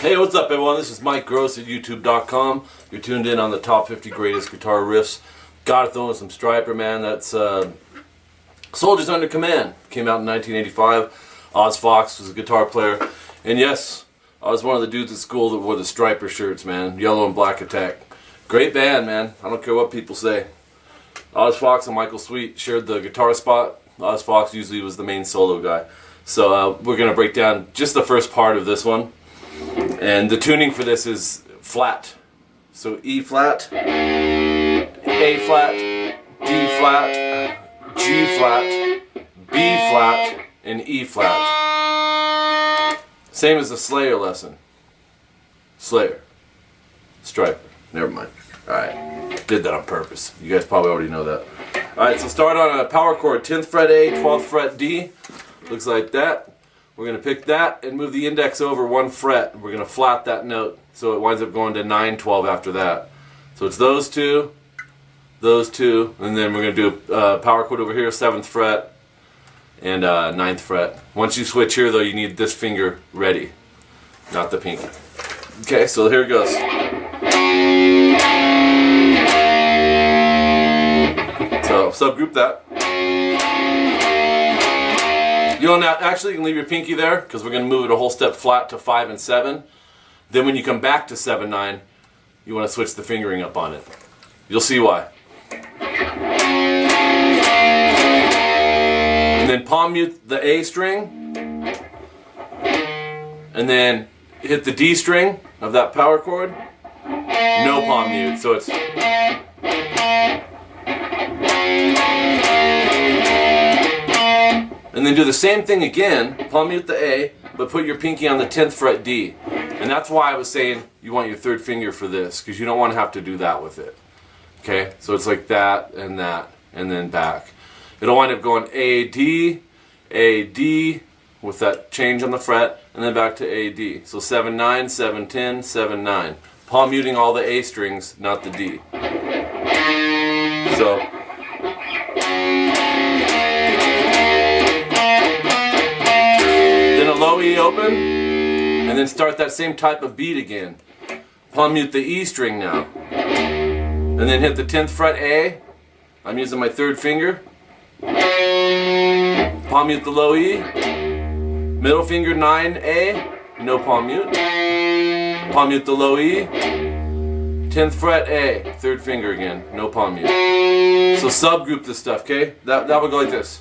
Hey, what's up everyone? This is Mike Gross at YouTube.com. You're tuned in on the top 50 greatest guitar riffs. Gotta throw in some STRYPER, man. That's Soldiers Under Command. Came out in 1985. Oz Fox was a guitar player. And yes, I was one of the dudes at school that wore the STRYPER shirts, man. Yellow and Black Attack. Great band, man. I don't care what people say. Oz Fox and Michael Sweet shared the guitar spot. Oz Fox usually was the main solo guy. So we're going to break down just the first part of this one. And the tuning for this is flat. So E flat, A flat, D flat, G flat, B flat, and E flat. Same as the Slayer lesson. Slayer. STRYPER. Never mind. Alright. Did that on purpose. You guys probably already know that. Alright, so start on a power chord. 10th fret A, 12th fret D. Looks like that. We're going to pick that and move the index over one fret. We're going to flat that note so it winds up going to 9, 12 after that. So it's those two, and then we're going to do a power chord over here, 7th fret and 9th fret. Once you switch here though, you need this finger ready, not the pinky. Okay, so here it goes. So subgroup that. You don't actually, you can leave your pinky there because we're going to move it a whole step flat to 5 and 7. Then when you come back to 7, 9, you want to switch the fingering up on it. You'll see why. And then palm mute the A string. And then hit the D string of that power chord. No palm mute, so it's... And then do the same thing again, palm mute the A, but put your pinky on the 10th fret D. And that's why I was saying you want your third finger for this, because you don't want to have to do that with it. Okay, so it's like that, and then back. It'll wind up going A, D, with that change on the fret, and then back to A, D. So 7, 9, 7, 10, 7, 9. Palm muting all the A strings, not the D. So... low E open, and then start that same type of beat again. Palm mute the E string now, and then hit the 10th fret A. I'm using my third finger. Palm mute the low E, middle finger 9A, no palm mute. Palm mute the low E, 10th fret A, third finger again, no palm mute. So subgroup this stuff, okay? That would go like this.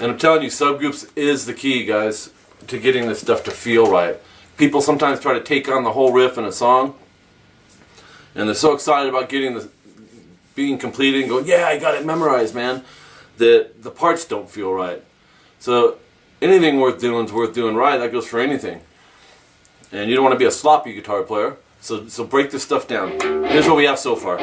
And I'm telling you, subgroups is the key, guys, to getting this stuff to feel right. People sometimes try to take on the whole riff in a song, and they're so excited about being completed and go, yeah, I got it memorized, man, that the parts don't feel right. So anything worth doing is worth doing right. That goes for anything. And you don't want to be a sloppy guitar player, so break this stuff down. Here's what we have so far.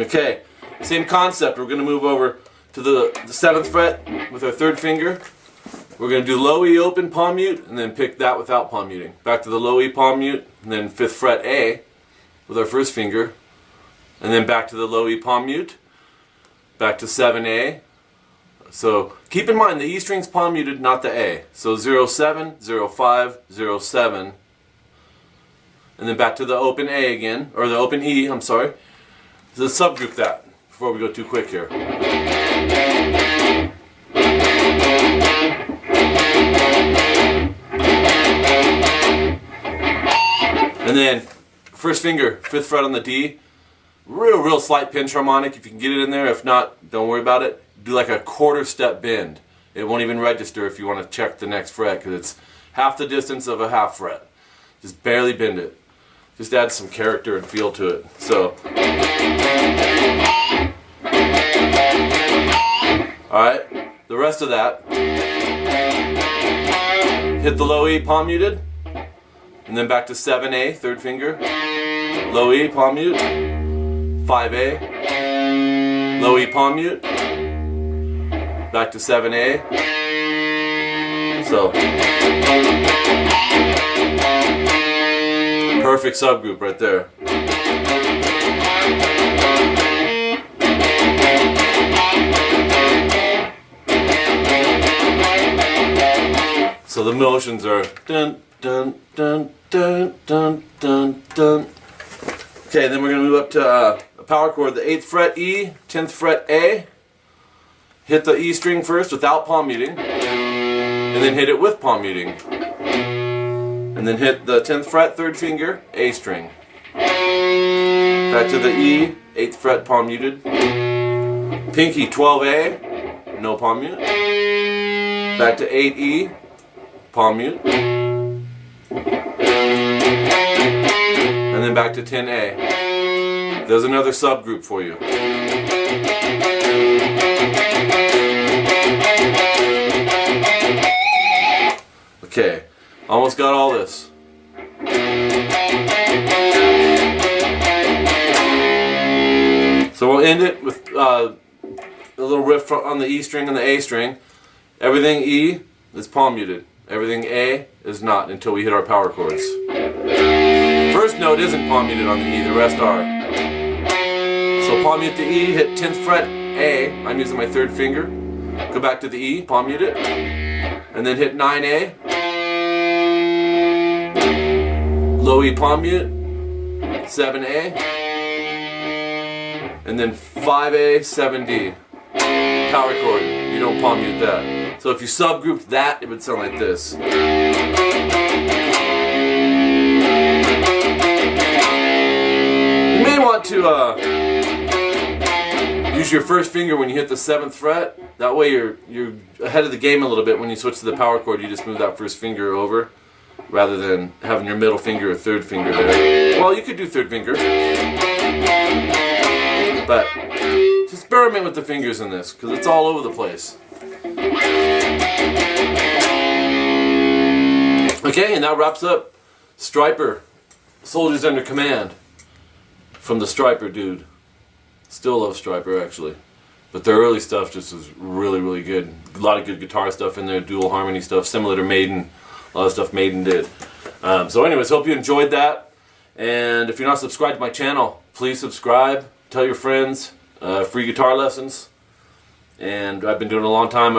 Okay, same concept. We're going to move over to the 7th fret with our third finger. We're going to do low E open palm mute, and then pick that without palm muting. Back to the low E palm mute, and then 5th fret A with our first finger, and then back to the low E palm mute, back to 7A. So keep in mind the E string's palm muted, not the A. So 0, 7, 0, 5, 0, 7, and then back to the open A again, or the open E, I'm sorry. So let's subgroup that before we go too quick here. And then first finger, 5th fret on the D. Real slight pinch harmonic if you can get it in there. If not, don't worry about it. Do like a quarter step bend. It won't even register if you want to check the next fret because it's half the distance of a half fret. Just barely bend it. Just add some character and feel to it. So, alright, the rest of that, hit the low E palm muted, and then back to 7A, third finger, low E palm mute, 5A, low E palm mute, back to 7A. So, perfect subgroup right there. So the motions are dun dun dun dun dun dun dun. Okay, then we're going to move up to a power chord, the 8th fret E, 10th fret A. Hit the E string first without palm muting, and then hit it with palm muting. And then hit the 10th fret, 3rd finger, A string. Back to the E, 8th fret, palm muted. Pinky, 12A, no palm mute. Back to 8E, palm mute. And then back to 10A. There's another subgroup for you. Okay, almost got all this. So we'll end it with a little riff on the E string and the A string. Everything E is palm muted. Everything A is not until we hit our power chords. First note isn't palm muted on the E, the rest are. So palm mute the E, hit 10th fret A. I'm using my 3rd finger. Go back to the E, palm mute it. And then hit 9A. Low E palm mute. 7A. And then 5A, 7D. Power chord. You don't palm mute that. So if you subgrouped that, it would sound like this. You may want to use your 1st finger when you hit the 7th fret. That way you're ahead of the game a little bit. When you switch to the power chord, you just move that 1st finger over, rather than having your middle finger or 3rd finger there. Well, you could do 3rd finger, but just experiment with the fingers in this, because it's all over the place. Okay, and that wraps up STRYPER, Soldiers Under Command, from the STRYPER dude. Still love STRYPER actually, but their early stuff just was really, really good. A lot of good guitar stuff in there, dual harmony stuff, similar to Maiden. A lot of stuff Maiden did. So anyways, hope you enjoyed that. And if you're not subscribed to my channel, please subscribe. Tell your friends. Free guitar lessons. And I've been doing it a long time.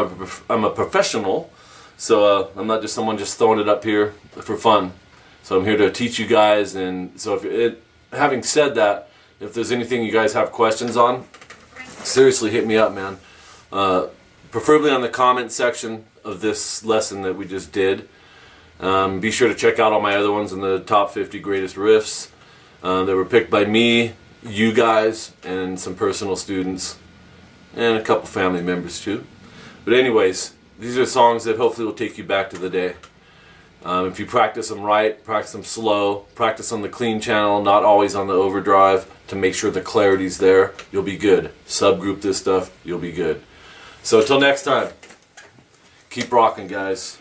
I'm a professional. So I'm not just someone just throwing it up here for fun. So I'm here to teach you guys. And so having said that, if there's anything you guys have questions on, seriously hit me up, man. Preferably on the comment section of this lesson that we just did. Be sure to check out all my other ones in the top 50 greatest riffs that were picked by me, you guys, and some personal students, and a couple family members too. But anyways, these are songs that hopefully will take you back to the day. If you practice them right, practice them slow, practice on the clean channel, not always on the overdrive, to make sure the clarity's there, you'll be good. Subgroup this stuff, you'll be good. So until next time, keep rocking, guys.